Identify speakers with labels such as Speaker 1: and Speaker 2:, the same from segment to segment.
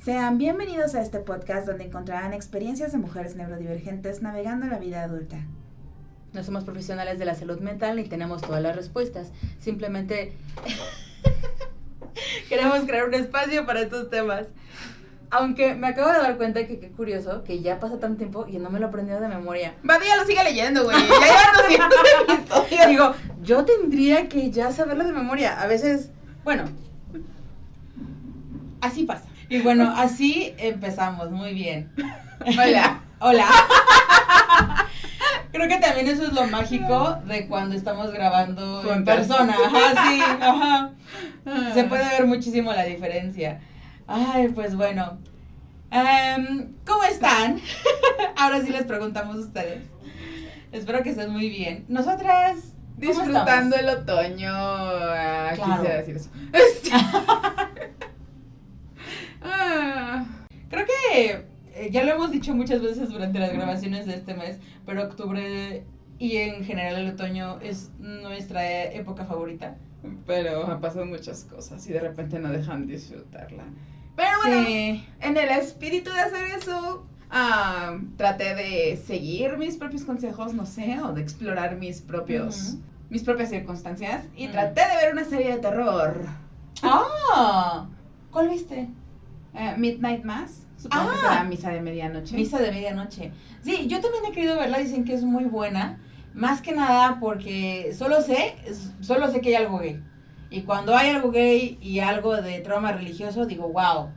Speaker 1: Sean bienvenidos a este podcast donde encontrarán experiencias de mujeres neurodivergentes navegando la vida adulta.
Speaker 2: No somos profesionales de la salud mental ni tenemos todas las respuestas. Simplemente queremos crear un espacio para estos temas. Aunque me acabo de dar cuenta que qué curioso que ya pasa tanto tiempo y no me lo he aprendido de memoria.
Speaker 3: Badía lo sigue leyendo, güey. Ya llevan 200 episodios.
Speaker 2: Digo, yo tendría que ya saberlo de memoria. A veces, bueno, así pasa. Y bueno, así empezamos, muy bien.
Speaker 3: Hola.
Speaker 2: Hola. Creo que también eso es lo mágico de cuando estamos grabando en persona. Ajá, sí, ajá. Se puede ver muchísimo la diferencia. Ay, pues bueno. ¿Cómo están? Ahora sí les preguntamos a ustedes. Espero que estén muy bien. Nosotras
Speaker 3: Disfrutando el otoño.
Speaker 2: Claro.
Speaker 3: Quisiera decir eso.
Speaker 2: Creo que ya lo hemos dicho muchas veces durante las grabaciones de este mes, pero octubre y en general el otoño es nuestra época favorita.
Speaker 3: Pero han pasado muchas cosas y de repente no dejan disfrutarla. Pero bueno,
Speaker 2: Sí.
Speaker 3: en el espíritu de hacer eso, traté de seguir mis propios consejos, no sé, o de explorar mis propias circunstancias y traté de ver una serie de terror.
Speaker 2: ¡Ah! ¿Cuál viste?
Speaker 3: Midnight Mass, supongo que será Misa de Medianoche.
Speaker 2: Misa de Medianoche. Sí, yo también he querido verla, dicen que es muy buena. Más que nada porque solo sé que hay algo gay. Y cuando hay algo gay y algo de trauma religioso, digo, wow,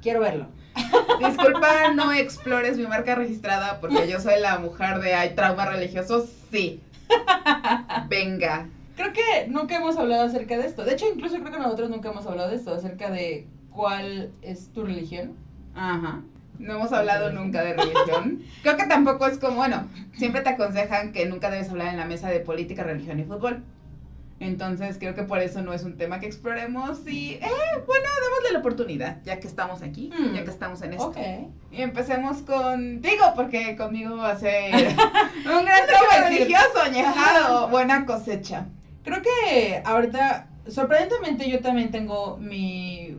Speaker 2: quiero verlo.
Speaker 3: Disculpa, no explores mi marca registrada porque yo soy la mujer de hay trauma religioso, sí. Venga.
Speaker 2: Creo que nunca hemos hablado acerca de esto. De hecho, incluso creo que nosotros nunca hemos hablado de esto, acerca de cuál es tu religión.
Speaker 3: Ajá. No hemos hablado nunca de religión. Creo que tampoco es como, bueno, siempre te aconsejan que nunca debes hablar en la mesa de política, religión y fútbol. Entonces creo que por eso no es un tema que exploremos y, bueno, démosle la oportunidad, ya que estamos aquí, ya que estamos en esto.
Speaker 2: Ok.
Speaker 3: Y empecemos contigo, porque conmigo va a ser un gran trauma religioso, añejado, buena cosecha.
Speaker 2: Creo que ahorita, sorprendentemente, yo también tengo mi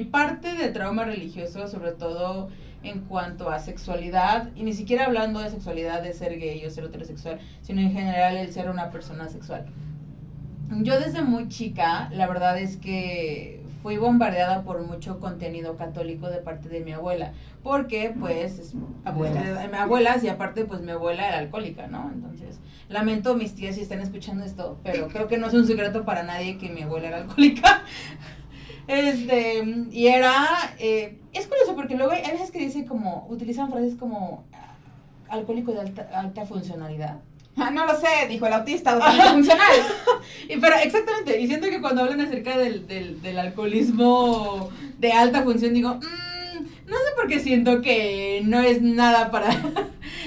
Speaker 2: parte de trauma religioso, sobre todo en cuanto a sexualidad, y ni siquiera hablando de sexualidad de ser gay o ser heterosexual, sino en general el ser una persona sexual. Yo desde muy chica, la verdad es que fui bombardeada por mucho contenido católico de parte de mi abuela, porque pues abuelas y aparte pues mi abuela era alcohólica, ¿no? Entonces, lamento mis tías si están escuchando esto, pero creo que no es un secreto para nadie que mi abuela era alcohólica. Y era, es curioso porque luego hay veces que dice como, utilizan frases como alcohólico de alta funcionalidad.
Speaker 3: No lo sé, dijo el autista, funcional.
Speaker 2: Pero exactamente, y siento que cuando hablan acerca del alcoholismo de alta función, digo, no sé por qué siento que no es nada para,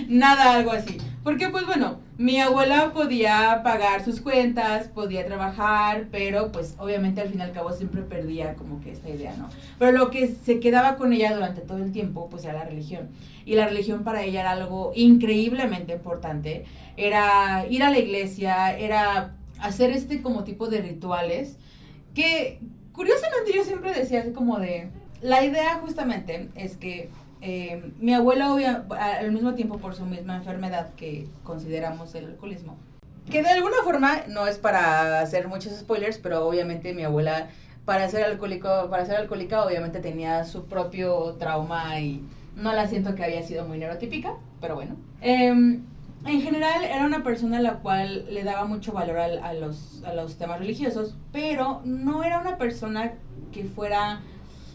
Speaker 2: nada algo así. Porque pues bueno, mi abuela podía pagar sus cuentas, podía trabajar, pero pues obviamente al fin y al cabo siempre perdía como que esta idea, ¿no? Pero lo que se quedaba con ella durante todo el tiempo, pues era la religión. Y la religión para ella era algo increíblemente importante. Era ir a la iglesia, era hacer como tipo de rituales, que curiosamente yo siempre decía así como de, la idea justamente es que mi abuela al mismo tiempo por su misma enfermedad que consideramos el alcoholismo, que de alguna forma, no es para hacer muchos spoilers, pero obviamente mi abuela para ser alcohólica obviamente tenía su propio trauma y no la siento que había sido muy neurotípica, pero bueno. En general era una persona a la cual le daba mucho valor a los temas religiosos, pero no era una persona que fuera,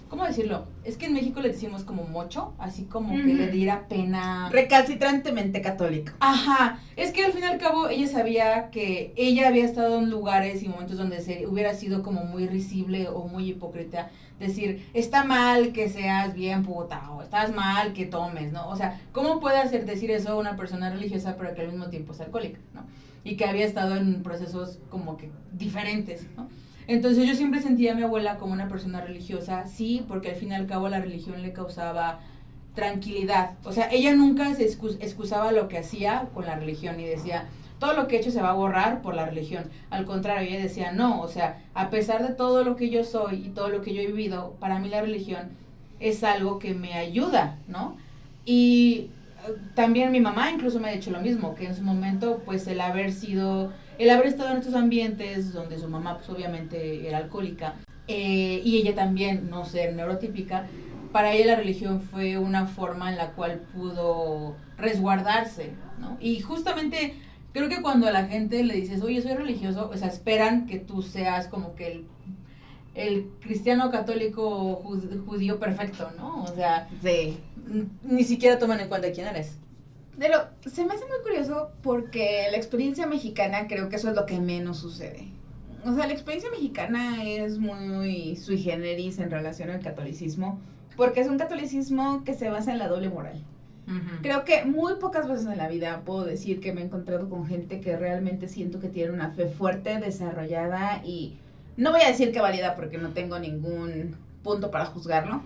Speaker 2: ¿cómo decirlo? Es que en México le decimos como mocho, así como que le diera pena.
Speaker 3: Recalcitrantemente católico.
Speaker 2: Ajá, es que al fin y al cabo ella sabía que ella había estado en lugares y momentos donde se hubiera sido como muy risible o muy hipócrita decir, está mal que seas bien puta o estás mal que tomes, ¿no? O sea, ¿cómo puede decir eso a una persona religiosa pero que al mismo tiempo es alcohólica, ¿no? Y que había estado en procesos como que diferentes, ¿no? Entonces yo siempre sentía a mi abuela como una persona religiosa, sí, porque al fin y al cabo la religión le causaba tranquilidad. O sea, ella nunca se excusaba lo que hacía con la religión y decía, todo lo que he hecho se va a borrar por la religión. Al contrario, ella decía, no, o sea, a pesar de todo lo que yo soy y todo lo que yo he vivido, para mí la religión es algo que me ayuda, ¿no? Y también mi mamá incluso me ha dicho lo mismo, que en su momento, pues el haber estado en estos ambientes donde su mamá pues obviamente era alcohólica, y ella también no ser neurotípica, para ella la religión fue una forma en la cual pudo resguardarse, ¿no? Y justamente creo que cuando a la gente le dices, oye, soy religioso, o sea, esperan que tú seas como que el cristiano católico judío perfecto, ¿no? O sea,
Speaker 3: Sí.
Speaker 2: ni siquiera toman en cuenta quién eres.
Speaker 3: Pero se me hace muy curioso porque la experiencia mexicana creo que eso es lo que menos sucede. O sea, la experiencia mexicana es muy sui generis en relación al catolicismo, porque es un catolicismo que se basa en la doble moral.
Speaker 2: Uh-huh.
Speaker 3: Creo que muy pocas veces en la vida puedo decir que me he encontrado con gente que realmente siento que tiene una fe fuerte, desarrollada y no voy a decir que válida porque no tengo ningún punto para juzgarlo,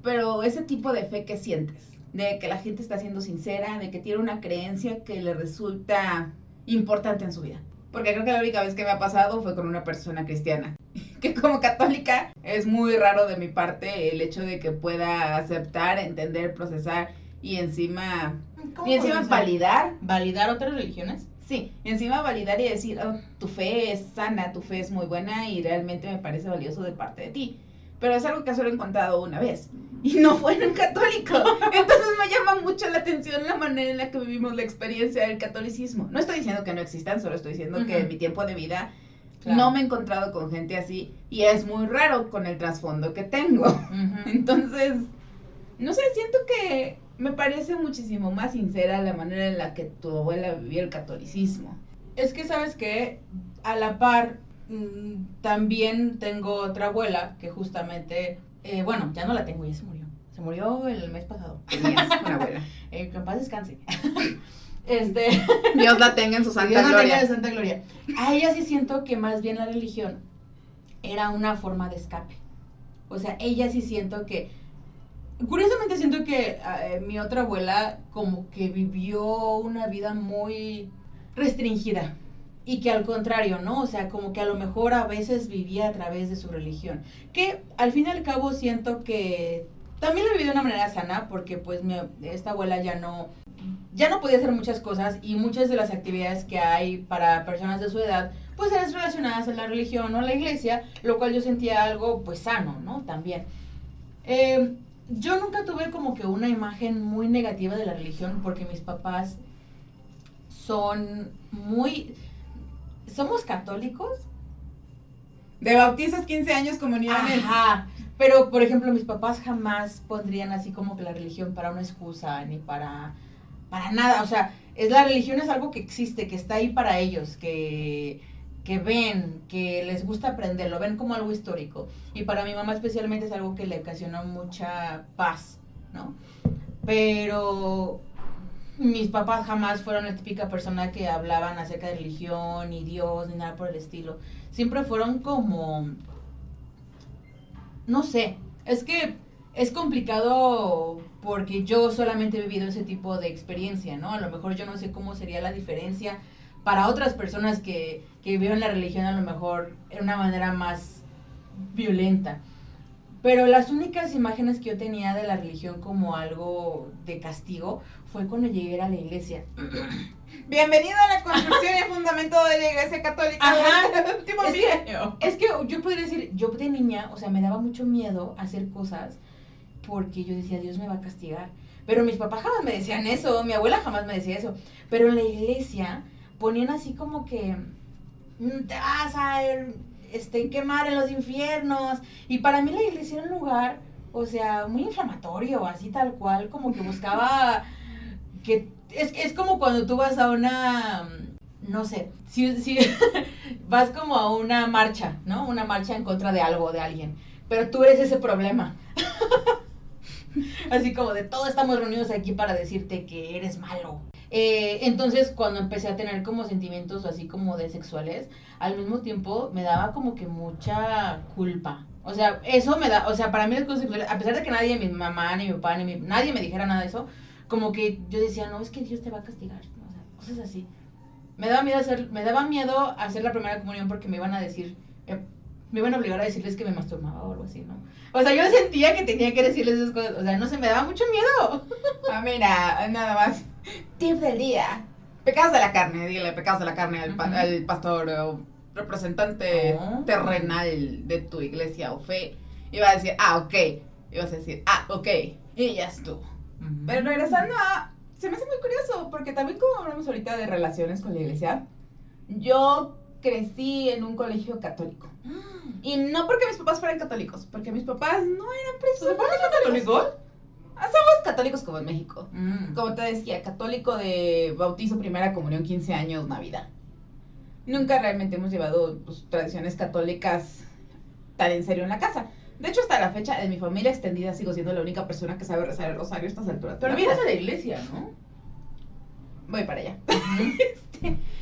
Speaker 3: pero ese tipo de fe que sientes, de que la gente está siendo sincera, de que tiene una creencia que le resulta importante en su vida. Porque creo que la única vez que me ha pasado fue con una persona cristiana. Que como católica es muy raro de mi parte el hecho de que pueda aceptar, entender, procesar y encima validar.
Speaker 2: ¿Validar otras religiones?
Speaker 3: Sí, encima validar y decir, oh, tu fe es sana, tu fe es muy buena y realmente me parece valioso de parte de ti. Pero es algo que solo he encontrado una vez. Y no fue en un católico. Entonces me llama mucho la atención la manera en la que vivimos la experiencia del catolicismo. No estoy diciendo que no existan, solo estoy diciendo que en mi tiempo de vida no me he encontrado con gente así. Y es muy raro con el trasfondo que tengo. Entonces, no sé, siento que me parece muchísimo más sincera la manera en la que tu abuela vivía el catolicismo.
Speaker 2: Es que, ¿sabes qué? A la par, también tengo otra abuela que justamente, bueno, ya no la tengo, ya se murió. Se murió el mes pasado.
Speaker 3: Tenías una abuela.
Speaker 2: Que en paz descanse.
Speaker 3: Dios la tenga en su santa
Speaker 2: Dios la
Speaker 3: gloria.
Speaker 2: tenga en santa gloria. A ella sí siento que más bien la religión era una forma de escape. O sea, ella sí siento que, curiosamente siento que mi otra abuela como que vivió una vida muy restringida. Y que al contrario, ¿no? O sea, como que a lo mejor a veces vivía a través de su religión. Que al fin y al cabo siento que también la vivió de una manera sana, porque pues esta abuela ya no podía hacer muchas cosas y muchas de las actividades que hay para personas de su edad, pues eran relacionadas a la religión o a la iglesia, lo cual yo sentía algo pues sano, ¿no? También. Yo nunca tuve como que una imagen muy negativa de la religión porque mis papás somos católicos.
Speaker 3: De bautizos, 15 años, comuniones.
Speaker 2: Ajá, pero por ejemplo mis papás jamás pondrían así como que la religión para una excusa, ni para nada, o sea, la religión es algo que existe, que está ahí para ellos, que ven, que les gusta aprender, lo ven como algo histórico, y para mi mamá especialmente es algo que le ocasionó mucha paz, ¿no? Pero mis papás jamás fueron la típica persona que hablaban acerca de religión, ni Dios, ni nada por el estilo, siempre fueron como, no sé, es que es complicado porque yo solamente he vivido ese tipo de experiencia, ¿no? A lo mejor yo no sé cómo sería la diferencia para otras personas que vivieron la religión a lo mejor en una manera más violenta. Pero las únicas imágenes que yo tenía de la religión como algo de castigo fue cuando llegué a la iglesia.
Speaker 3: Bienvenido a la construcción y fundamento de la Iglesia Católica.
Speaker 2: Ajá.
Speaker 3: Del último milenio.
Speaker 2: Es que yo podría decir, yo de niña, o sea, me daba mucho miedo hacer cosas porque yo decía, Dios me va a castigar. Pero mis papás jamás me decían eso, mi abuela jamás me decía eso. Pero en la iglesia ponían así como que te vas a quemar en los infiernos. Y para mí la iglesia era un lugar, o sea, muy inflamatorio, así tal cual, como que buscaba que... Es como cuando tú vas a una... No sé, si vas como a una marcha, ¿no? Una marcha en contra de algo, de alguien. Pero tú eres ese problema. Así como de todos estamos reunidos aquí para decirte que eres malo. Entonces cuando empecé a tener como sentimientos así como de sexuales, al mismo tiempo me daba como que mucha culpa. O sea, eso me da, o sea, para mí las cosas sexuales, a pesar de que nadie, mi mamá, ni mi papá, nadie me dijera nada de eso, como que yo decía, no, es que Dios te va a castigar, o sea, cosas así. Me daba miedo hacer la primera comunión porque me iban a decir, me iban a obligar a decirles que me masturbaba o algo así, ¿no? O sea, yo sentía que tenía que decirles esas cosas, o sea, no se me daba mucho miedo.
Speaker 3: Ah, mira, nada más. Tip del día. Pecados de la carne, dile pecados de la carne al pastor o representante terrenal de tu iglesia o fe. Iba a decir, ok. Ibas a decir, ok. Y ya estuvo. Pero regresando se me hace muy curioso, porque también como hablamos ahorita de relaciones con la iglesia, yo crecí en un colegio católico. Y no porque mis papás fueran católicos, porque mis papás no eran precisamente católicos. Somos católicos como en México. Como te decía, católico de bautizo, primera comunión, 15 años, Navidad. Nunca realmente hemos llevado pues, tradiciones católicas tan en serio en la casa. De hecho, hasta la fecha, de mi familia extendida, sigo siendo la única persona que sabe rezar el rosario a estas alturas.
Speaker 2: Pero vienes a la iglesia, ¿no?
Speaker 3: Voy para allá.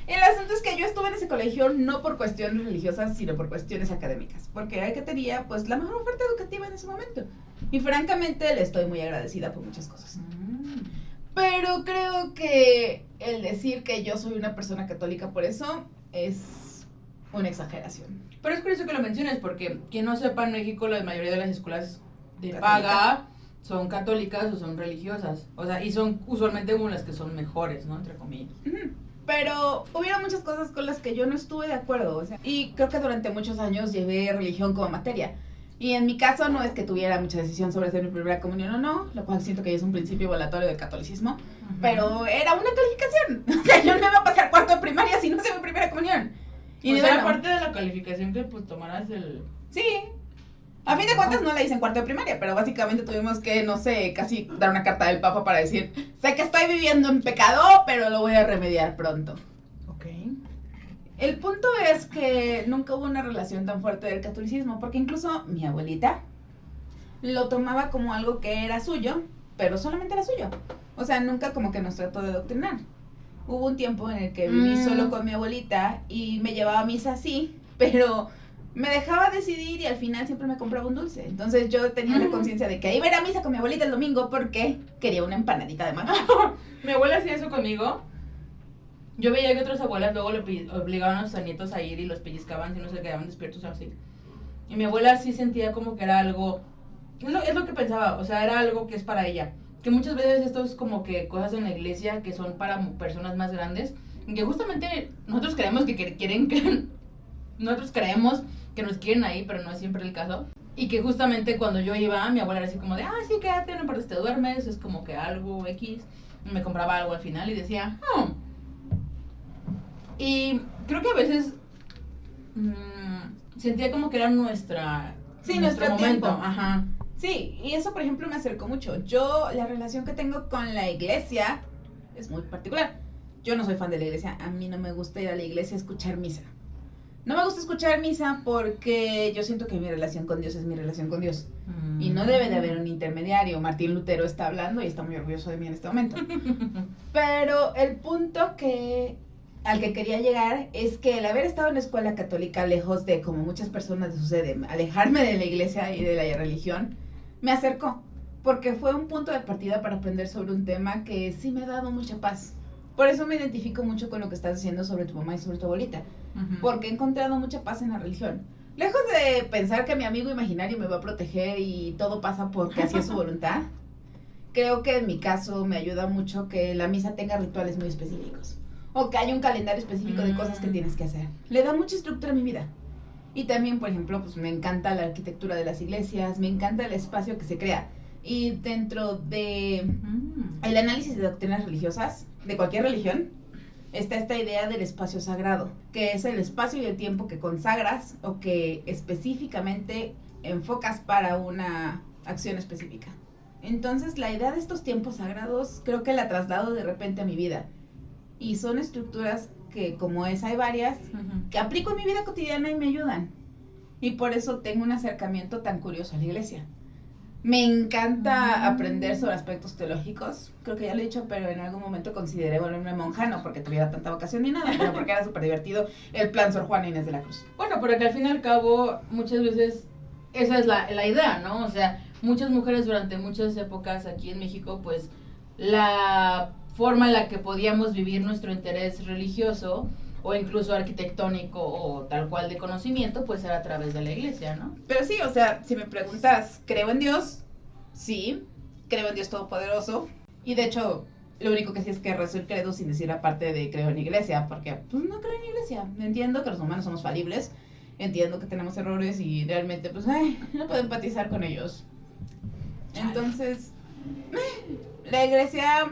Speaker 3: El asunto es que yo estuve en ese colegio no por cuestiones religiosas, sino por cuestiones académicas. Porque era el que tenía, pues, la mejor oferta educativa en ese momento. Y francamente, le estoy muy agradecida por muchas cosas. Pero creo que el decir que yo soy una persona católica por eso es una exageración.
Speaker 2: Pero es curioso que lo menciones, porque quien no sepa, en México la mayoría de las escuelas de paga son católicas o son religiosas. O sea, y son usualmente como las que son mejores, ¿no? Entre comillas.
Speaker 3: Pero hubieron muchas cosas con las que yo no estuve de acuerdo. O sea, y creo que durante muchos años llevé religión como materia. Y en mi caso no es que tuviera mucha decisión sobre hacer mi primera comunión o no, lo cual siento que ya es un principio evaluatorio del catolicismo. Pero era una calificación. O sea, yo no me iba a pasar cuarto de primaria si no hice mi primera comunión.
Speaker 2: Y o sea, aparte de la calificación que pues tomaras el...
Speaker 3: Sí. A fin de cuentas no la hice en cuarto de primaria, pero básicamente tuvimos que, no sé, casi dar una carta del Papa para decir, sé que estoy viviendo en pecado, pero lo voy a remediar pronto.
Speaker 2: Ok.
Speaker 3: El punto es que nunca hubo una relación tan fuerte del catolicismo, porque incluso mi abuelita lo tomaba como algo que era suyo, pero solamente era suyo. O sea, nunca como que nos trató de adoctrinar. Hubo un tiempo en el que viví solo con mi abuelita y me llevaba a misa así, pero me dejaba decidir y al final siempre me compraba un dulce. Entonces yo tenía la conciencia de que iba a ir a misa con mi abuelita el domingo porque quería una empanadita de manjar.
Speaker 2: Mi abuela hacía eso conmigo. Yo veía que otras abuelas luego le obligaban a sus nietos a ir y los pellizcaban si no se quedaban despiertos o así. Y mi abuela sí sentía como que era algo... Es lo que pensaba, o sea, era algo que es para ella. Que muchas veces esto es como que cosas en la iglesia que son para personas más grandes, que justamente nosotros creemos que quieren que... Nosotros creemos que nos quieren ahí, pero no es siempre el caso. Y que justamente cuando yo iba, mi abuela era así como de, sí, quédate, no importa si te duermes, es como que algo X. Y me compraba algo al final y decía, Y creo que a veces sentía como que era nuestro momento.
Speaker 3: Tiempo.
Speaker 2: Ajá.
Speaker 3: Sí, y eso por ejemplo me acercó mucho. Yo, la relación que tengo con la iglesia es muy particular. Yo no soy fan de la iglesia, a mí no me gusta ir a la iglesia a escuchar misa. No me gusta escuchar misa porque yo siento que mi relación con Dios es mi relación con Dios. Y no debe de haber un intermediario. Martín Lutero está hablando y está muy orgulloso de mí en este momento. Pero el punto al que quería llegar es que el haber estado en la escuela católica, lejos de, como muchas personas les sucede, alejarme de la iglesia y de la religión, me acercó. Porque fue un punto de partida para aprender sobre un tema que sí me ha dado mucha paz. Por eso me identifico mucho con lo que estás diciendo sobre tu mamá y sobre tu abuelita. Porque he encontrado mucha paz en la religión. Lejos de pensar que mi amigo imaginario me va a proteger y todo pasa porque así es su voluntad, creo que en mi caso me ayuda mucho que la misa tenga rituales muy específicos. O que haya un calendario específico de cosas que tienes que hacer. Le da mucha estructura a mi vida. Y también, por ejemplo, pues me encanta la arquitectura de las iglesias, me encanta el espacio que se crea. Y dentro de el análisis de doctrinas religiosas, de cualquier religión, está esta idea del espacio sagrado, que es el espacio y el tiempo que consagras o que específicamente enfocas para una acción específica. Entonces, la idea de estos tiempos sagrados creo que la traslado de repente a mi vida. Y son estructuras que, como es, hay varias, que aplico en mi vida cotidiana y me ayudan. Y por eso tengo un acercamiento tan curioso a la iglesia. Me encanta aprender sobre aspectos teológicos. Creo que ya lo he dicho, pero en algún momento consideré volverme monja, no porque tuviera tanta vocación ni nada, pero porque era súper divertido el plan Sor Juana Inés de la Cruz.
Speaker 2: Bueno, pero que al fin y al cabo, muchas veces, esa es la idea, ¿no? O sea, muchas mujeres durante muchas épocas aquí en México, pues, la forma en la que podíamos vivir nuestro interés religioso o incluso arquitectónico o tal cual de conocimiento, pues era a través de la iglesia, ¿no?
Speaker 3: Pero sí, o sea, si me preguntas, ¿creo en Dios? Sí, creo en Dios Todopoderoso. Y de hecho, lo único que sí es que rezo el credo sin decir aparte de creo en iglesia, porque pues no creo en iglesia. Entiendo que los humanos somos falibles, entiendo que tenemos errores y realmente pues no puedo empatizar con ellos. Entonces, la iglesia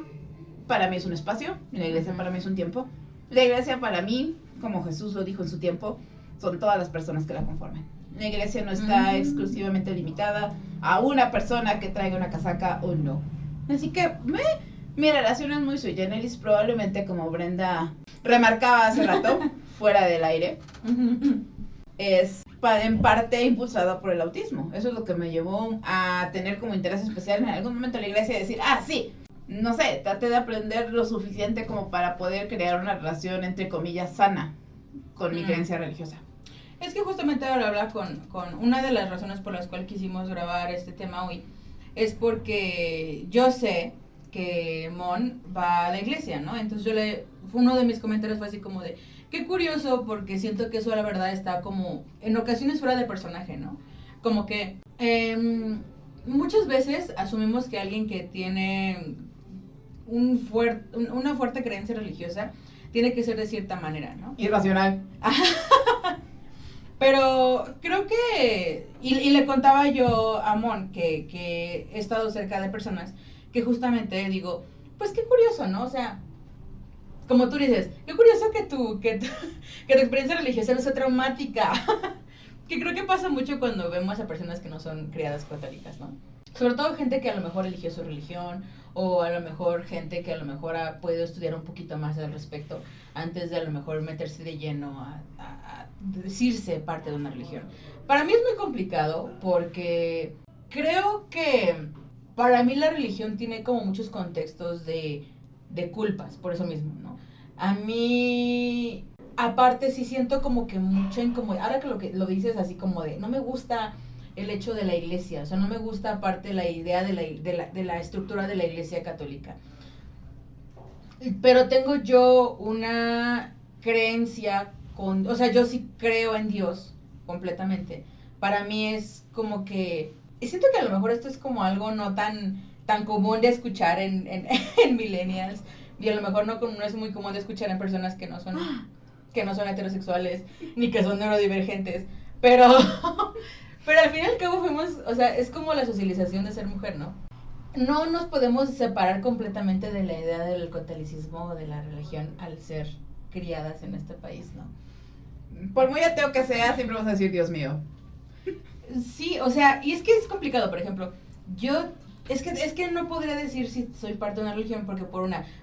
Speaker 3: para mí es un espacio, la iglesia para mí es un tiempo. La iglesia para mí, como Jesús lo dijo en su tiempo, son todas las personas que la conforman. La iglesia no está exclusivamente limitada a una persona que traiga una casaca o no. Así que mi relación es muy sui generis, probablemente como Brenda remarcaba hace rato, fuera del aire, es en parte impulsada por el autismo. Eso es lo que me llevó a tener como interés especial en algún momento en la iglesia y decir, sí, no sé, traté de aprender lo suficiente como para poder crear una relación, entre comillas, sana con mi creencia religiosa.
Speaker 2: Es que justamente ahora hablar con una de las razones por las cuales quisimos grabar este tema hoy, es porque yo sé que Mon va a la iglesia, ¿no? Entonces uno de mis comentarios fue así como de, qué curioso, porque siento que eso la verdad está como, en ocasiones fuera de personaje, ¿no? Como que muchas veces asumimos que alguien que tiene una fuerte creencia religiosa tiene que ser de cierta manera, ¿no?
Speaker 3: Irracional.
Speaker 2: Pero creo que, y le contaba yo a Mon que he estado cerca de personas que justamente digo, pues qué curioso, ¿no? O sea, como tú dices, qué curioso que tu experiencia religiosa no sea traumática. Que creo que pasa mucho cuando vemos a personas que no son criadas católicas, ¿no? Sobre todo gente que a lo mejor eligió su religión, o a lo mejor gente que a lo mejor ha podido estudiar un poquito más al respecto antes de a lo mejor meterse de lleno a decirse parte de una religión. Para mí es muy complicado porque creo que para mí la religión tiene como muchos contextos de culpas, por eso mismo, ¿no? A mí, aparte sí siento como que mucha incomodidad, ahora que lo dices así como de, no me gusta el hecho de la iglesia, o sea, no me gusta aparte la idea de la estructura de la iglesia católica. Pero tengo yo una creencia o sea, yo sí creo en Dios completamente. Para mí es como que, y siento que a lo mejor esto es como algo no tan común de escuchar en millennials, y a lo mejor no es muy común de escuchar en personas que no son heterosexuales, ni que son neurodivergentes, pero al fin y al cabo o sea, es como la socialización de ser mujer, ¿no? No nos podemos separar completamente de la idea del catolicismo o de la religión al ser criadas en este país, ¿no?
Speaker 3: Por muy ateo que sea, siempre vas a decir Dios mío.
Speaker 2: Sí, o sea, y es que es complicado, por ejemplo, es que no podría decir si soy parte de una religión porque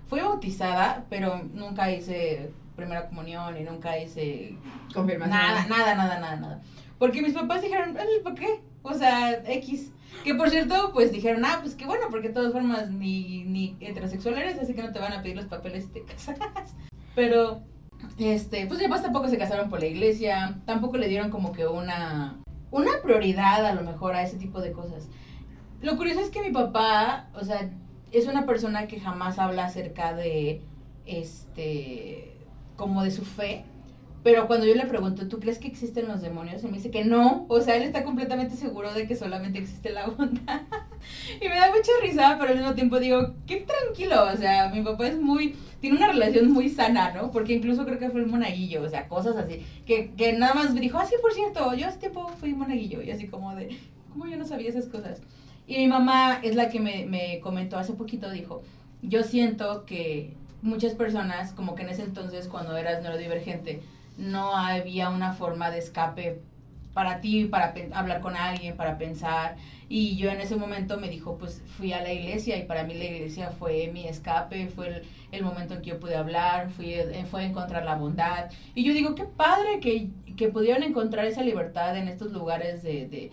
Speaker 2: fui bautizada, pero nunca hice primera comunión y nunca hice
Speaker 3: confirmación.
Speaker 2: Nada. Porque mis papás dijeron, ¿por qué? O sea, X. Que por cierto, pues dijeron, pues qué bueno, porque de todas formas ni heterosexual eres, así que no te van a pedir los papeles si te casas. Pero, pues mis papás tampoco se casaron por la iglesia, tampoco le dieron como que una prioridad a lo mejor a ese tipo de cosas. Lo curioso es que mi papá, o sea, es una persona que jamás habla acerca de, como de su fe, pero cuando yo le pregunto, ¿tú crees que existen los demonios? Y me dice que no, o sea, él está completamente seguro de que solamente existe la bondad. Y me da mucha risa, pero al mismo tiempo digo, qué tranquilo, o sea, mi papá tiene una relación muy sana, ¿no? Porque incluso creo que fue el monaguillo, o sea, cosas así, que nada más me dijo, sí, por cierto, yo hace tiempo fui monaguillo, y así como de, ¿cómo yo no sabía esas cosas? Y mi mamá es la que me comentó hace poquito, dijo, yo siento que muchas personas, como que en ese entonces, cuando eras neurodivergente, no había una forma de escape para ti, para hablar con alguien, para pensar, y yo en ese momento me dijo, pues fui a la iglesia, y para mí la iglesia fue mi escape, fue el momento en que yo pude hablar, fue encontrar la bondad, y yo digo, qué padre que pudieron encontrar esa libertad en estos lugares de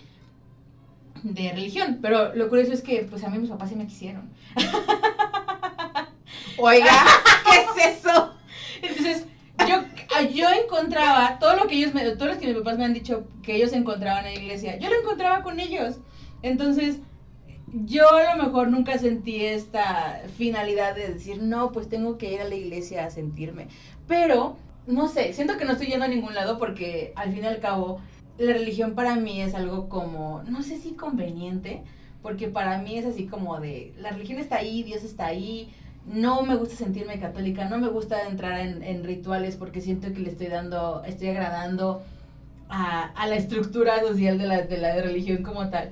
Speaker 2: religión, pero lo curioso es que pues a mí mis papás sí me quisieron.
Speaker 3: Oiga, ¿qué es eso?
Speaker 2: Entonces, yo encontraba todos los que mis papás me han dicho que ellos encontraban en la iglesia, yo lo encontraba con ellos. Entonces, yo a lo mejor nunca sentí esta finalidad de decir, no, pues tengo que ir a la iglesia a sentirme. Pero no sé, siento que no estoy yendo a ningún lado porque al fin y al cabo la religión para mí es algo como, no sé si conveniente, porque para mí es así como de, la religión está ahí, Dios está ahí, no me gusta sentirme católica, no me gusta entrar en rituales porque siento que le estoy agradando a la estructura social de la religión como tal.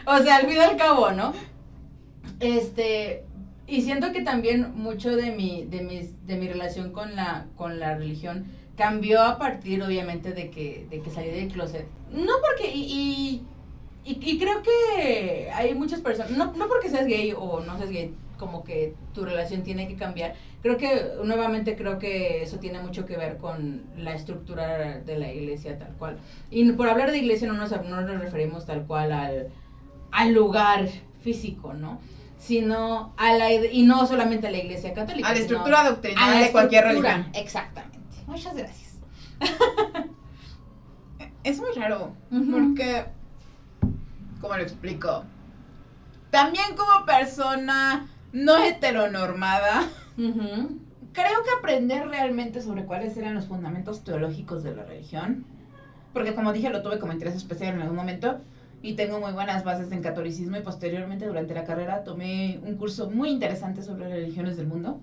Speaker 2: O sea, al fin y al cabo, ¿no? Y siento que también mucho de mi relación con la religión cambió a partir, obviamente, de que salí del closet. No porque, y creo que hay muchas personas, no porque seas gay o no seas gay, como que tu relación tiene que cambiar. Creo que eso tiene mucho que ver con la estructura de la iglesia tal cual. Y por hablar de iglesia no nos referimos tal cual al lugar físico, ¿no? Sino y no solamente a la iglesia católica.
Speaker 3: A la estructura doctrinal de cualquier religión.
Speaker 2: Exactamente. Muchas gracias.
Speaker 3: Es muy raro,
Speaker 2: Ujú.
Speaker 3: porque, ¿cómo lo explico? También como persona no heteronormada,
Speaker 2: Uh-huh.
Speaker 3: creo que aprender realmente sobre cuáles eran los fundamentos teológicos de la religión, porque como dije, lo tuve como interés especial en algún momento, y tengo muy buenas bases en catolicismo, y posteriormente durante la carrera tomé un curso muy interesante sobre religiones del mundo.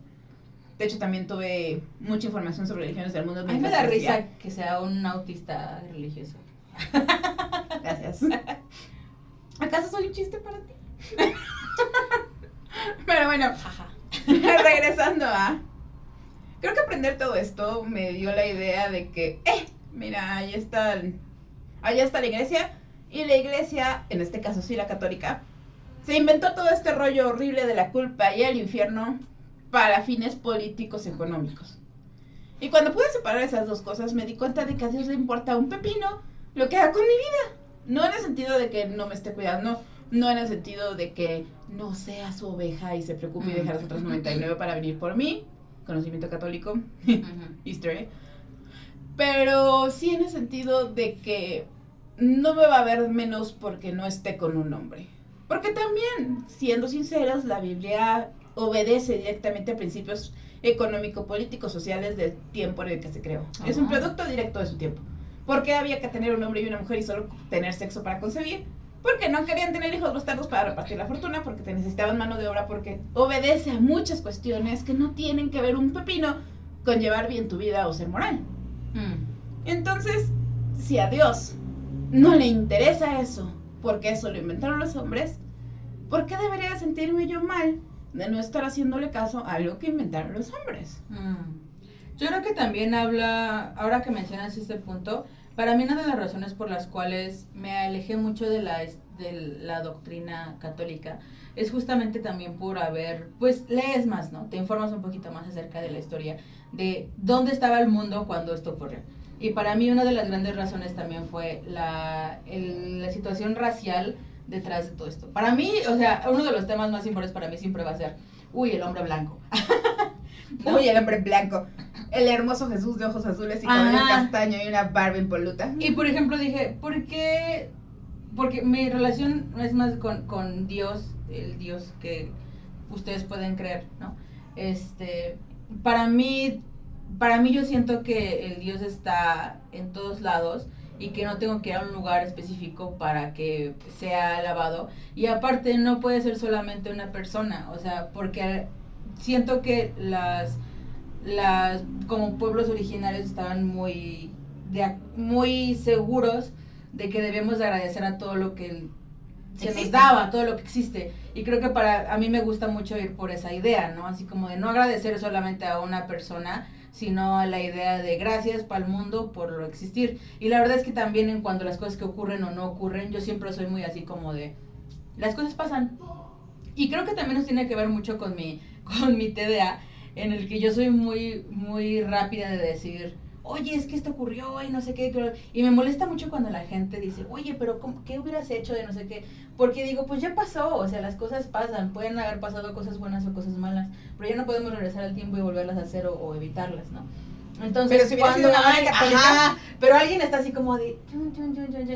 Speaker 3: De hecho, también tuve mucha información sobre religiones del mundo.
Speaker 2: A mí me
Speaker 3: mientras
Speaker 2: da
Speaker 3: crecía.
Speaker 2: risa que sea un autista religioso.
Speaker 3: Gracias. ¿Acaso soy un chiste para ti? Pero bueno,
Speaker 2: Jaja.
Speaker 3: regresando a... Creo que aprender todo esto me dio la idea de que, mira, allá está la iglesia, y la iglesia, en este caso sí la católica, se inventó todo este rollo horrible de la culpa y el infierno para fines políticos económicos. Y cuando pude separar esas dos cosas, me di cuenta de que a Dios le importa un pepino lo que haga con mi vida. No en el sentido de que no me esté cuidando, no en el sentido de que no sea su oveja y se preocupe y deje a las otras 99 para venir por mí. Conocimiento católico, Easter egg. Pero sí en el sentido de que no me va a ver menos porque no esté con un hombre. Porque también, siendo sinceros, la Biblia obedece directamente a principios económico-políticos sociales del tiempo en el que se creó.
Speaker 2: Ajá.
Speaker 3: Es un producto directo de su tiempo. ¿Por qué había que tener un hombre y una mujer y solo tener sexo para concebir? Porque no querían tener hijos bastardos para repartir la fortuna, porque te necesitaban mano de obra, porque obedece a muchas cuestiones que no tienen que ver un pepino con llevar bien tu vida o ser moral. Entonces, si a Dios no le interesa eso, porque eso lo inventaron los hombres, ¿por qué debería sentirme yo mal de no estar haciéndole caso a lo que inventaron los hombres?
Speaker 2: Yo creo que también ahora que mencionas este punto, para mí una de las razones por las cuales me alejé mucho de la doctrina católica es justamente también por pues lees más, ¿no? Te informas un poquito más acerca de la historia, de dónde estaba el mundo cuando esto ocurrió. Y para mí una de las grandes razones también fue la situación racial detrás de todo esto. Para mí, o sea, uno de los temas más importantes para mí siempre va a ser, el hombre blanco. ¿No?
Speaker 3: Uy, el hombre blanco. El hermoso Jesús de ojos azules y cabello castaño y una barba impoluta.
Speaker 2: Y por ejemplo dije, ¿por qué? Porque mi relación es más con Dios, el Dios que ustedes pueden creer, ¿no? Para mí yo siento que el Dios está en todos lados y que no tengo que ir a un lugar específico para que sea alabado. Y aparte no puede ser solamente una persona, o sea, porque siento que las como pueblos originarios estaban muy seguros de que debemos de agradecer a todo lo que se nos daba, todo lo que existe. Y creo que a mí me gusta mucho ir por esa idea, ¿no? Así como de no agradecer solamente a una persona, sino a la idea de gracias para el mundo por lo existir. Y la verdad es que también en cuanto a las cosas que ocurren o no ocurren, yo siempre soy muy así como de las cosas pasan. Y creo que también nos tiene que ver mucho con mi TDA, en el que yo soy muy, muy rápida de decir, oye, es que esto ocurrió y no sé qué. Y me molesta mucho cuando la gente dice, oye, pero ¿qué hubieras hecho de no sé qué? Porque digo, pues ya pasó, o sea, las cosas pasan, pueden haber pasado cosas buenas o cosas malas, pero ya no podemos regresar al tiempo y volverlas a hacer o evitarlas, ¿no? Entonces,
Speaker 3: Pero si hubiera
Speaker 2: cuando
Speaker 3: sido una madre católica.
Speaker 2: pero alguien está así como de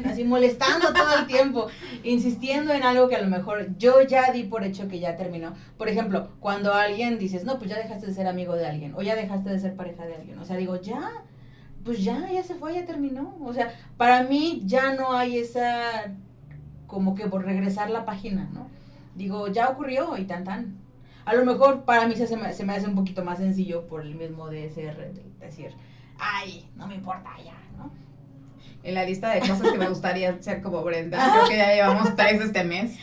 Speaker 2: así molestando todo el tiempo, insistiendo en algo que a lo mejor yo ya di por hecho que ya terminó. Por ejemplo, cuando alguien dices, no, pues ya dejaste de ser amigo de alguien, o ya dejaste de ser pareja de alguien. O sea, digo, ya, pues ya se fue, ya terminó. O sea, para mí ya no hay esa, como que por regresar la página, ¿no? Digo, ya ocurrió y tan. A lo mejor para mí se me hace un poquito más sencillo por el mismo DSR, de decir, ay, no me importa ya, ¿no?
Speaker 3: En la lista de cosas que me gustaría ser como Brenda, creo que ya llevamos 3 este mes.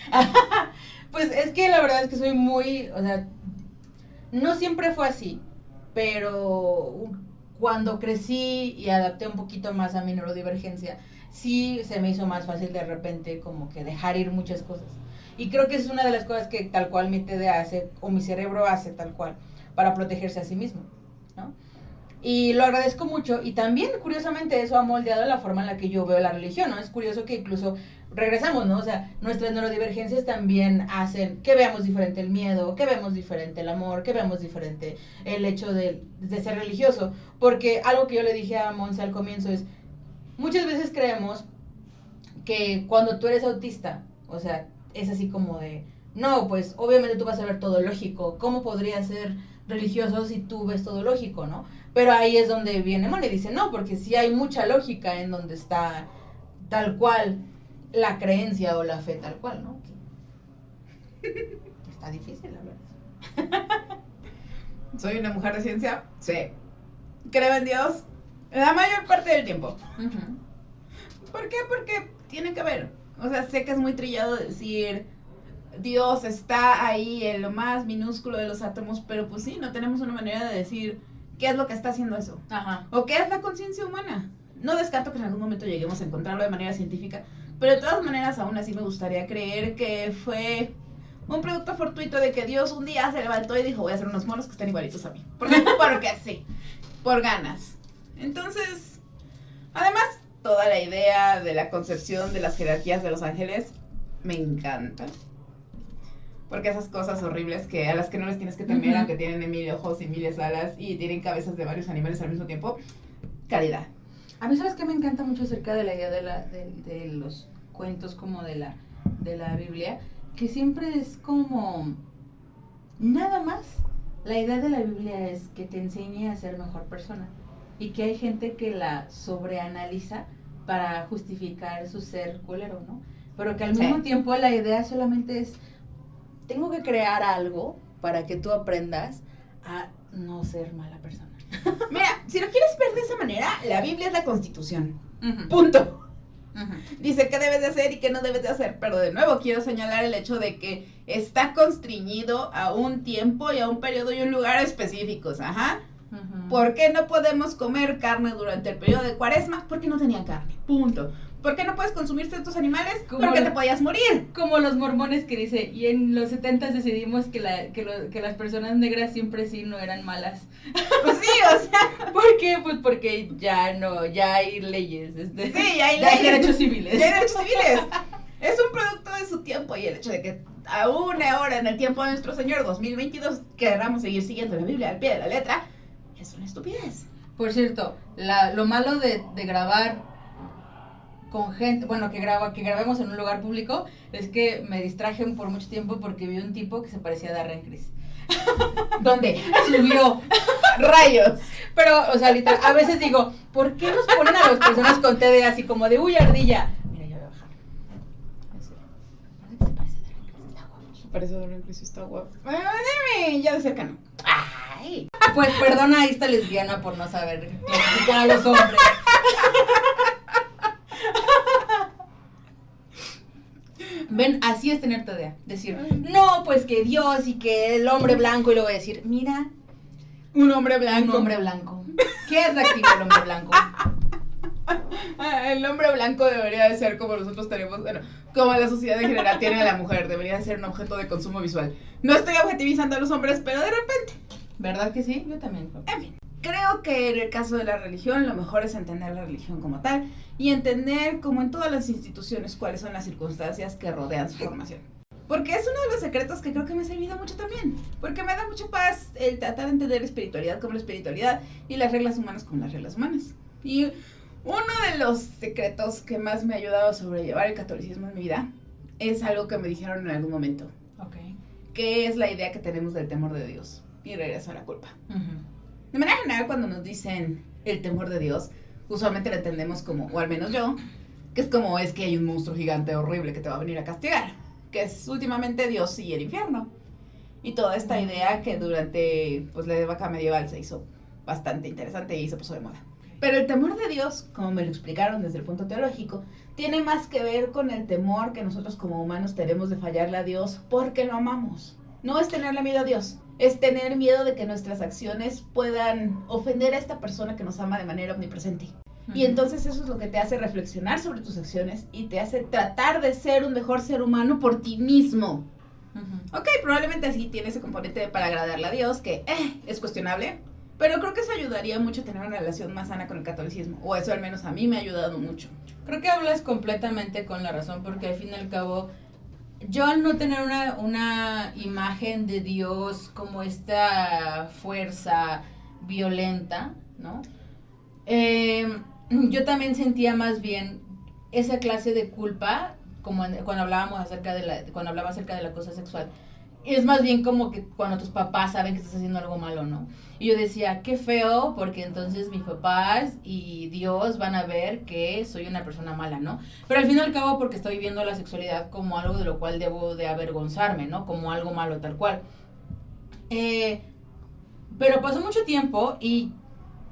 Speaker 2: Pues es que la verdad es que soy muy, o sea, no siempre fue así, pero cuando crecí y adapté un poquito más a mi neurodivergencia, sí se me hizo más fácil de repente como que dejar ir muchas cosas. Y creo que es una de las cosas que tal cual mi TDA hace, o mi cerebro hace tal cual, para protegerse a sí mismo, ¿no? Y lo agradezco mucho, y también, curiosamente, eso ha moldeado la forma en la que yo veo la religión, ¿no? Es curioso que incluso regresamos, ¿no? O sea, nuestras neurodivergencias también hacen que veamos diferente el miedo, que veamos diferente el amor, que veamos diferente el hecho de ser religioso. Porque algo que yo le dije a Monse al comienzo es, muchas veces creemos que cuando tú eres autista, o sea, es así como de, no, pues obviamente tú vas a ver todo lógico, ¿cómo podría ser religioso si tú ves todo lógico, no? Pero ahí es donde viene Mon y dice, no, porque sí hay mucha lógica en donde está tal cual la creencia o la fe tal cual, ¿no? Está difícil, la verdad.
Speaker 3: ¿Soy una mujer de ciencia? Sí. ¿Creo en Dios? La mayor parte del tiempo.
Speaker 2: Uh-huh.
Speaker 3: ¿Por qué? Porque tiene que ver. O sea, sé que es muy trillado decir Dios está ahí en lo más minúsculo de los átomos, pero pues sí, no tenemos una manera de decir qué es lo que está haciendo eso.
Speaker 2: Ajá.
Speaker 3: O qué es la conciencia humana. No descarto que en algún momento lleguemos a encontrarlo de manera científica, pero de todas maneras aún así me gustaría creer que fue un producto fortuito de que Dios un día se levantó y dijo, voy a hacer unos monos que están igualitos a mí. Porque sí, por ganas. Entonces, además, toda la idea de la concepción de las jerarquías de los ángeles me encanta. Porque esas cosas horribles que a las que no les tienes que temer, uh-huh, aunque tienen 1000 ojos y 1000 alas y tienen cabezas de varios animales al mismo tiempo, calidad.
Speaker 2: A mí, ¿sabes qué me encanta mucho acerca de la idea de los cuentos como de la Biblia? Que siempre es como, nada más, la idea de la Biblia es que te enseñe a ser mejor persona. Y que hay gente que la sobreanaliza para justificar su ser culero, ¿no? Pero que al mismo tiempo la idea solamente es, tengo que crear algo para que tú aprendas a no ser mala persona.
Speaker 3: Mira, si lo quieres ver de esa manera, la Biblia es la Constitución.
Speaker 2: Uh-huh.
Speaker 3: Punto.
Speaker 2: Uh-huh.
Speaker 3: Dice qué debes de hacer y qué no debes de hacer, pero de nuevo quiero señalar el hecho de que está constriñido a un tiempo y a un periodo y un lugar específicos, ajá.
Speaker 2: Uh-huh.
Speaker 3: ¿Por qué no podemos comer carne durante el periodo de Cuaresma? Porque no tenían carne, punto. ¿Por qué no puedes consumir ciertos animales? Porque te podías morir.
Speaker 2: Como los mormones que dice, y en los 70s decidimos que las personas negras siempre sí no eran malas.
Speaker 3: Pues sí, o sea.
Speaker 2: ¿Por qué? Pues porque ya hay leyes.
Speaker 3: Sí, ya hay
Speaker 2: derechos civiles.
Speaker 3: Ya hay derechos civiles. Es un producto de su tiempo y el hecho de que aún ahora en el tiempo de nuestro Señor 2022 queramos seguir siguiendo la Biblia al pie de la letra, es una estupidez.
Speaker 2: Por cierto, lo malo de grabar con gente, bueno, que grabemos en un lugar público, es que me distraje por mucho tiempo porque vi un tipo que se parecía a Darren Criss.
Speaker 3: ¿Dónde?
Speaker 2: Subió.
Speaker 3: Rayos.
Speaker 2: Pero, o sea, literal, a veces digo, ¿por qué nos ponen a las personas con TDA así como de, uy, ardilla? Mira, yo voy a bajar. Parece que se parece a Darren Criss, está guapo.
Speaker 3: Se parece a Darren Criss, está guapo. Dime, ya de cerca no.
Speaker 2: Ay. Pues perdona a esta lesbiana por no saber clasificar a los hombres. Ven, así es tener TDA. Decir, no, pues que Dios y que el hombre blanco. Y luego voy a decir, mira,
Speaker 3: un hombre blanco.
Speaker 2: Un hombre blanco. ¿Qué atractivo el hombre blanco?
Speaker 3: El hombre blanco debería de ser como nosotros tenemos, bueno, como la sociedad en general tiene a la mujer. Debería de ser un objeto de consumo visual. No estoy objetivizando a los hombres, pero de repente.
Speaker 2: ¿Verdad que sí? Yo también.
Speaker 3: En fin. Creo que en el caso de la religión, lo mejor es entender la religión como tal y entender, como en todas las instituciones, cuáles son las circunstancias que rodean su formación. Porque es uno de los secretos que creo que me ha servido mucho también. Porque me da mucha paz el tratar de entender la espiritualidad como la espiritualidad y las reglas humanas como las reglas humanas. Y uno de los secretos que más me ha ayudado a sobrellevar el catolicismo en mi vida es algo que me dijeron en algún momento.
Speaker 2: Ok.
Speaker 3: Que es la idea que tenemos del temor de Dios y regreso a la culpa.
Speaker 2: Uh-huh.
Speaker 3: De manera general, cuando nos dicen el temor de Dios, usualmente lo entendemos como, o al menos yo, que es como es que hay un monstruo gigante horrible que te va a venir a castigar, que es últimamente Dios y el infierno. Y toda esta idea que durante pues, la época medieval se hizo bastante interesante y se puso de moda. Pero el temor de Dios, como me lo explicaron desde el punto teológico, tiene más que ver con el temor que nosotros como humanos tenemos de fallarle a Dios porque lo amamos. No es tenerle miedo a Dios, es tener miedo de que nuestras acciones puedan ofender a esta persona que nos ama de manera omnipresente. Uh-huh. Y entonces eso es lo que te hace reflexionar sobre tus acciones y te hace tratar de ser un mejor ser humano por ti mismo. Uh-huh. Ok, probablemente así tiene ese componente para agradarle a Dios, que es cuestionable, pero creo que eso ayudaría mucho a tener una relación más sana con el catolicismo, o eso al menos a mí me ha ayudado mucho.
Speaker 2: Creo que hablas completamente con la razón, porque al fin y al cabo, yo al no tener una imagen de Dios como esta fuerza violenta, ¿no? Yo también sentía más bien esa clase de culpa, como cuando hablábamos cuando hablaba acerca de la cosa sexual. Es más bien como que cuando tus papás saben que estás haciendo algo malo, ¿no? Y yo decía, qué feo, porque entonces mis papás y Dios van a ver que soy una persona mala, ¿no? Pero al fin y al cabo porque estoy viendo la sexualidad como algo de lo cual debo de avergonzarme, ¿no? Como algo malo tal cual. Pero pasó mucho tiempo y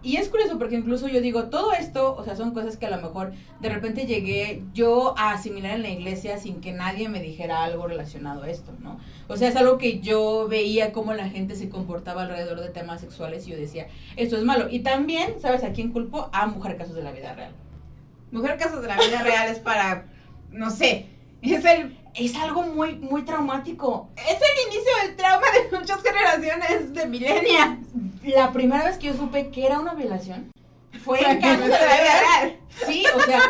Speaker 2: es curioso porque incluso yo digo, todo esto, o sea, son cosas que a lo mejor de repente llegué yo a asimilar en la iglesia sin que nadie me dijera algo relacionado a esto, ¿no? O sea, es algo que yo veía cómo la gente se comportaba alrededor de temas sexuales y yo decía, esto es malo. Y también, ¿sabes a quién culpo? A Mujer Casos de la Vida Real.
Speaker 3: Mujer Casos de la Vida Real es para, no sé, es algo muy, muy traumático. Es el inicio del trauma de muchas generaciones de millennials.
Speaker 2: La primera vez que yo supe que era una violación fue en Casos de la Vida Real. Sí, o sea,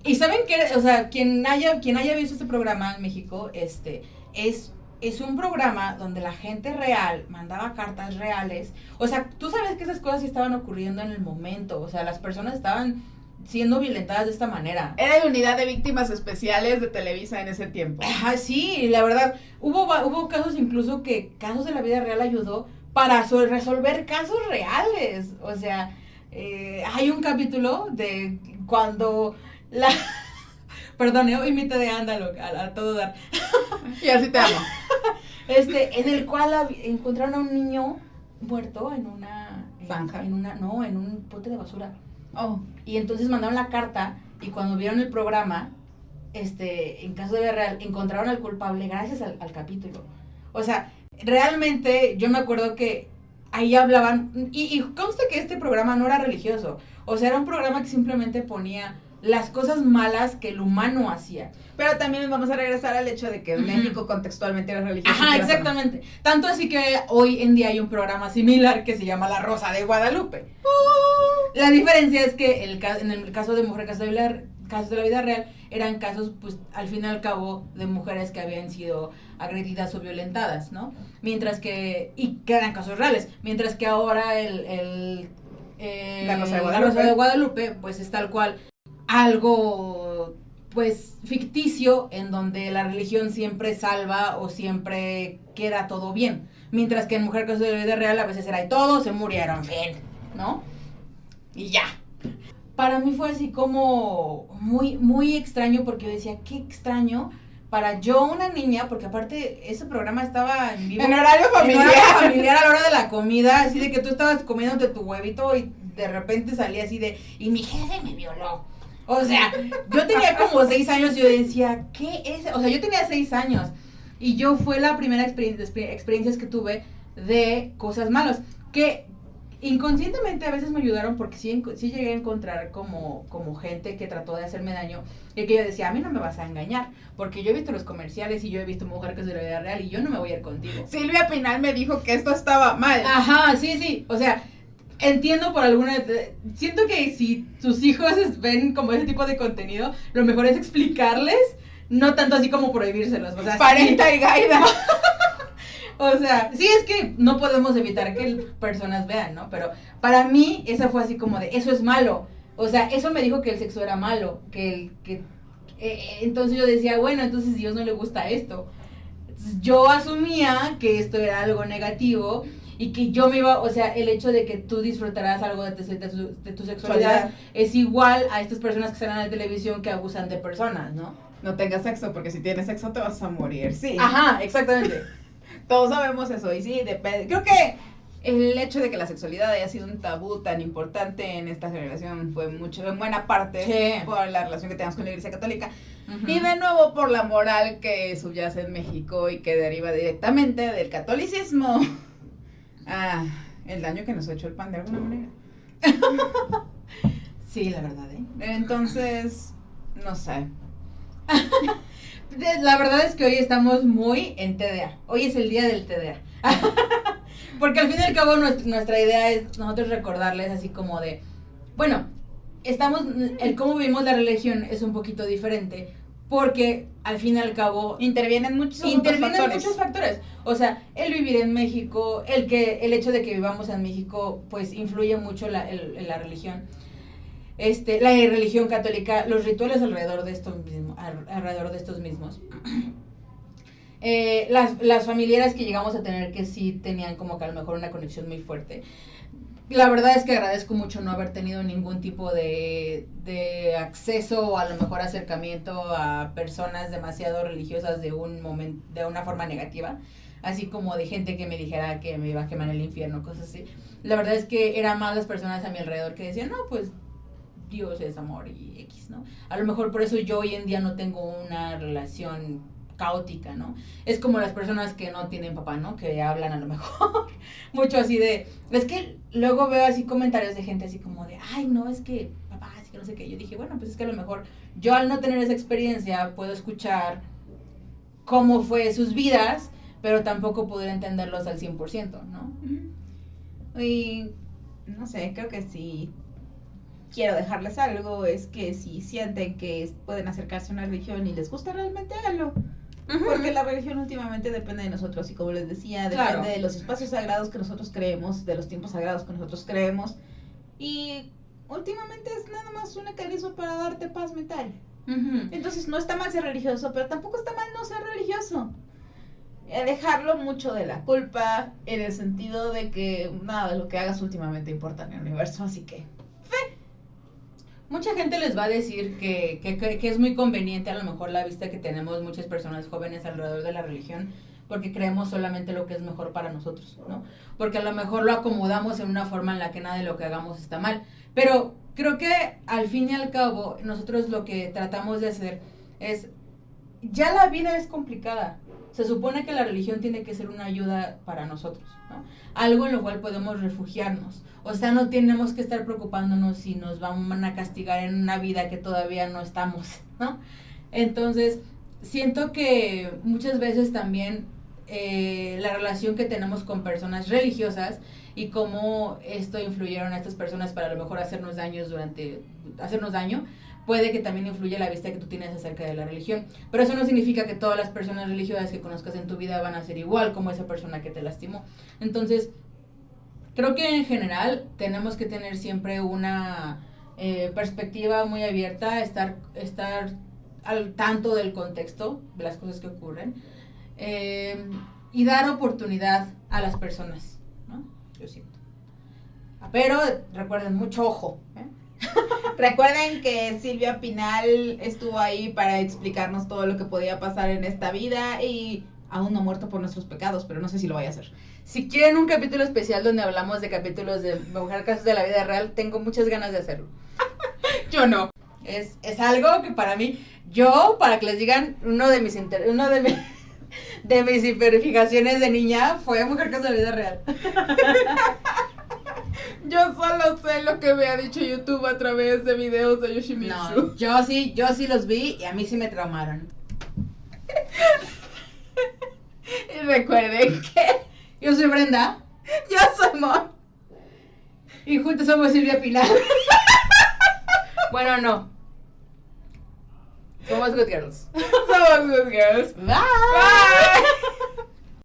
Speaker 2: y saben que, o sea, quien haya visto este programa en México, es un programa donde la gente real mandaba cartas reales. O sea, tú sabes que esas cosas sí estaban ocurriendo en el momento. O sea, las personas estaban siendo violentadas de esta manera.
Speaker 3: Era la unidad de víctimas especiales de Televisa en ese tiempo.
Speaker 2: Ajá, sí, la verdad. Hubo casos incluso que Casos de la Vida Real ayudó para resolver casos reales. O sea, hay un capítulo de cuando la... Perdón, hoy imita de ándalo a todo dar.
Speaker 3: Y así te amo.
Speaker 2: En el cual encontraron a un niño muerto en una...
Speaker 3: ¿Zanja?
Speaker 2: En un bote de basura.
Speaker 3: Oh.
Speaker 2: Y entonces mandaron la carta y cuando vieron el programa, en Caso de Vida Real, encontraron al culpable gracias al capítulo. O sea, realmente yo me acuerdo que ahí hablaban, y consta que este programa no era religioso, o sea, era un programa que simplemente ponía las cosas malas que el humano hacía.
Speaker 3: Pero también vamos a regresar al hecho de que en México contextualmente era religioso.
Speaker 2: Ajá, exactamente. Tanto así que hoy en día hay un programa similar que se llama La Rosa de Guadalupe. La diferencia es que en el caso de Mujer Casos de la Vida Real eran casos, pues, al fin y al cabo, de mujeres que habían sido agredidas o violentadas, ¿no? Y que eran casos reales. Mientras que ahora
Speaker 3: La
Speaker 2: Rosa de Guadalupe, pues, es tal cual algo, pues, ficticio, en donde la religión siempre salva o siempre queda todo bien. Mientras que en Mujer Casos de la Vida Real a veces era y todos se murieron, fin, ¿no? Y ya. Para mí fue así como muy, muy extraño, porque yo decía, qué extraño para yo, una niña, porque aparte ese programa estaba en vivo.
Speaker 3: En horario familiar.
Speaker 2: En horario familiar a la hora de la comida, así de que tú estabas comiéndote tu huevito y de repente salía así de, y mi jefe me violó. O sea, yo tenía como 6 años y yo decía, ¿qué es? O sea, yo tenía 6 años y yo fue la primera experiencias que tuve de cosas malas, que inconscientemente a veces me ayudaron porque sí llegué a encontrar como gente que trató de hacerme daño y que yo decía, a mí no me vas a engañar, porque yo he visto los comerciales y yo he visto Mujer Casos de la Vida Real y yo no me voy a ir contigo.
Speaker 3: Silvia Pinal me dijo que esto estaba mal.
Speaker 2: Ajá, sí, o sea, entiendo por siento que si tus hijos ven como ese tipo de contenido, lo mejor es explicarles no tanto así como prohibírselos, o sea,
Speaker 3: Parenta
Speaker 2: sí.
Speaker 3: y Gaida.
Speaker 2: O sea, sí es que no podemos evitar que personas vean, ¿no? Pero para mí esa fue así como de, eso es malo. O sea, eso me dijo que el sexo era malo, entonces yo decía, bueno, entonces a Dios no le gusta esto. Entonces, yo asumía que esto era algo negativo y que yo me iba, o sea, el hecho de que tú disfrutarás algo de tu sexualidad es igual a estas personas que salen a la televisión que abusan de personas, ¿no?
Speaker 3: No tengas sexo, porque si tienes sexo te vas a morir, sí.
Speaker 2: Ajá, exactamente.
Speaker 3: Todos sabemos eso, y sí, depende. Creo que el hecho de que la sexualidad haya sido un tabú tan importante en esta generación fue mucho, en buena parte,
Speaker 2: sí,
Speaker 3: por la relación que tenemos con la Iglesia Católica.
Speaker 2: Uh-huh.
Speaker 3: Y de nuevo por la moral que subyace en México y que deriva directamente del catolicismo. Ah, el daño que nos ha hecho el pan de alguna manera.
Speaker 2: Sí, la verdad, ¿eh?
Speaker 3: Entonces, no sé.
Speaker 2: La verdad es que hoy estamos muy en TDA. Hoy es el día del TDA. Porque al fin y al cabo nuestra idea es nosotros recordarles así como de, bueno, el cómo vivimos la religión es un poquito diferente, porque al fin y al cabo
Speaker 3: intervienen muchos
Speaker 2: factores. O sea, el vivir en México, el hecho de que vivamos en México, pues influye mucho la religión. La religión católica, los rituales alrededor de estos mismos. Las familiares que llegamos a tener que sí tenían como que a lo mejor una conexión muy fuerte. La verdad es que agradezco mucho no haber tenido ningún tipo de acceso o a lo mejor acercamiento a personas demasiado religiosas de una forma negativa, así como de gente que me dijera que me iba a quemar en el infierno, cosas así. La verdad es que eran más las personas a mi alrededor que decían, no, pues Dios es amor y X, ¿no? A lo mejor por eso yo hoy en día no tengo una relación caótica, ¿no? Es como las personas que no tienen papá, ¿no? Que hablan a lo mejor mucho así de... Es que luego veo así comentarios de gente así como de, ay, no, es que papá, así que no sé qué. Yo dije, bueno, pues es que a lo mejor yo al no tener esa experiencia puedo escuchar cómo fue sus vidas, pero tampoco poder entenderlos al 100%, ¿no?
Speaker 3: Y no sé, creo que sí. Quiero dejarles algo, es que si sienten que pueden acercarse a una religión y les gusta realmente háganlo. Porque la religión últimamente depende de nosotros y como les decía, depende de los espacios sagrados que nosotros creemos, de los tiempos sagrados que nosotros creemos. Y últimamente es nada más un mecanismo para darte paz mental. Entonces no está mal ser religioso, pero tampoco está mal no ser religioso. Dejarlo mucho de la culpa, en el sentido de que nada de lo que hagas últimamente importa en el universo, así que...
Speaker 2: Mucha gente les va a decir que es muy conveniente a lo mejor la vista que tenemos muchas personas jóvenes alrededor de la religión, porque creemos solamente lo que es mejor para nosotros, ¿no? Porque a lo mejor lo acomodamos en una forma en la que nada de lo que hagamos está mal. Pero creo que al fin y al cabo nosotros lo que tratamos de hacer es, ya la vida es complicada. Se supone que la religión tiene que ser una ayuda para nosotros, ¿no? Algo en lo cual podemos refugiarnos. O sea, no tenemos que estar preocupándonos si nos van a castigar en una vida que todavía no estamos, ¿no? Entonces, siento que muchas veces también la relación que tenemos con personas religiosas y cómo esto influyeron a estas personas para a lo mejor hacernos daño, puede que también influya la vista que tú tienes acerca de la religión. Pero eso no significa que todas las personas religiosas que conozcas en tu vida van a ser igual como esa persona que te lastimó. Entonces, creo que en general tenemos que tener siempre una perspectiva muy abierta, estar al tanto del contexto de las cosas que ocurren y dar oportunidad a las personas, ¿no? Yo siento. Pero recuerden, mucho ojo, ¿eh?
Speaker 3: Recuerden que Silvia Pinal estuvo ahí para explicarnos todo lo que podía pasar en esta vida y aún no ha muerto por nuestros pecados, pero no sé si lo vaya a hacer.
Speaker 2: Si quieren un capítulo especial donde hablamos de capítulos de mujer casos de la vida real, tengo muchas ganas de hacerlo.
Speaker 3: Yo no.
Speaker 2: Es algo que para mí, para que les digan, uno de mis verificaciones de niña fue mujer casos de la vida real.
Speaker 3: Yo solo sé lo que me ha dicho YouTube a través de videos de Yoshimitsu.
Speaker 2: No, yo sí los vi y a mí sí me traumaron.
Speaker 3: Y recuerden que
Speaker 2: yo soy Brenda.
Speaker 3: Yo soy Mon.
Speaker 2: Y juntos somos Silvia Pilar. Bueno, no. Somos Good Girls.
Speaker 3: Somos Good Girls.
Speaker 2: Bye.
Speaker 3: Bye.